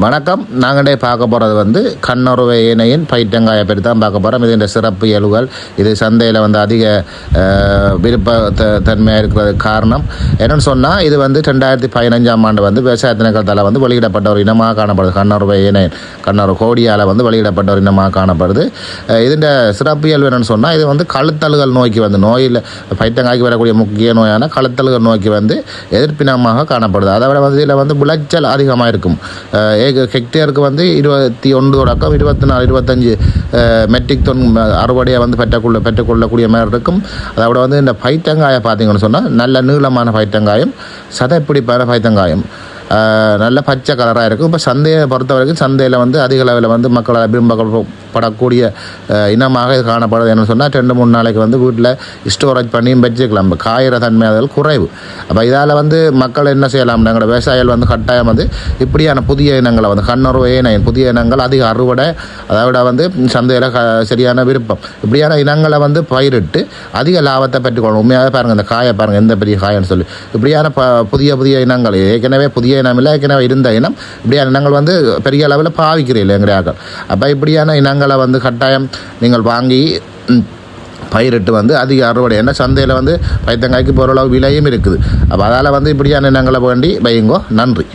வணக்கம். நாங்களே பார்க்க போகிறது வந்து கண்ணுறவை ஏனையின் பயிற்றங்காயை பற்றி தான் பார்க்க போகிறோம். இது இந்த சிறப்பு இயல்புகள், இது சந்தையில் வந்து அதிக விருப்ப தன்மையாக இருக்கிறது காரணம் என்னென்னு சொன்னால், இது வந்து 2015ஆம் ஆண்டு வந்து விவசாய திணைக்களத்தால் வந்து வெளியிடப்பட்ட ஒரு இனமாக காணப்படுது. கண்ணுறவை ஏனையின் கண்ணுறவு கோடியால் வந்து வெளியிடப்பட்ட ஒரு இனமாக காணப்படுது. இதுன்ற சிறப்பு இயல்பு என்னென்னு சொன்னால், இது வந்து கழுத்தல்கள் நோய்க்கு வந்து நோயில் பயிற்றங்காய்க்கு வரக்கூடிய முக்கிய நோயான கழுத்தல்கள் நோய்க்கு வந்து எதிர்ப்பினமாக காணப்படுது. அதை விட வந்து இதில் வந்து விளைச்சல் அதிகமாக இருக்கும். ஹெக்டேருக்கு வந்து 21 தொடக்கம் 24 25 மெட்ரிக் டன் அறுவடையை வந்து பெற்றுக்கொள்ளக்கூடிய மாதிரி இருக்கும். அதோட வந்து இந்த பயிற்றங்காயை பார்த்தீங்கன்னு சொன்னால் நல்ல நீளமான பயிற்றங்காயம், சதைப்பிடிப்பான பயிற்றங்காயம், நல்ல பச்சை கலராக இருக்கும். இப்போ சந்தையை பொறுத்த வரைக்கும் சந்தையில் வந்து அதிக அளவில் வந்து மக்களால் விரும்பப்படக்கூடிய இனமாக இது காணப்படுது. என்ன சொன்னால் 2-3 நாளைக்கு வந்து வீட்டில் ஸ்டோரேஜ் பண்ணியும் வச்சுக்கலாம். இப்போ காயிற தன்மை அதில் குறைவு. அப்போ இதால் வந்து மக்கள் என்ன செய்யலாம், எங்களோட விவசாயிகள் வந்து கட்டாயம் வந்து இப்படியான புதிய இனங்களை வந்து கண்ணுறவு ஏனையின் புதிய இனங்கள் அதிக அறுவடை, அதோட வந்து சந்தையில் சரியான விருப்பம், இப்படியான இனங்களை வந்து பயிரிட்டு அதிக லாபத்தை பெற்றுக்கொள்ளணும். உண்மையாக பாருங்கள், இந்த காயை பாருங்கள் எந்த பெரிய காயன்னு சொல்லி. இப்படியான புதிய இனங்கள், ஏற்கனவே புதிய இனம் இல்லை, ஏற்கனவே இருந்த இனம், இப்படியான இனங்கள் வந்து பெரிய அளவில் பாவிக்கிறீர்கள் எங்கடையாக்கள். அப்போ இப்படியான இனங்களை வந்து கட்டாயம் நீங்கள் வாங்கி பயிரிட்டு வந்து அதிக அறுவடை, ஏன்னா சந்தையில் வந்து பயிற்றங்காய்க்கு ஓரளவு விலையும் இருக்குது. அப்போ அதால் வந்து இப்படியான இனங்களை வேண்டி வையுங்கோ. நன்றி.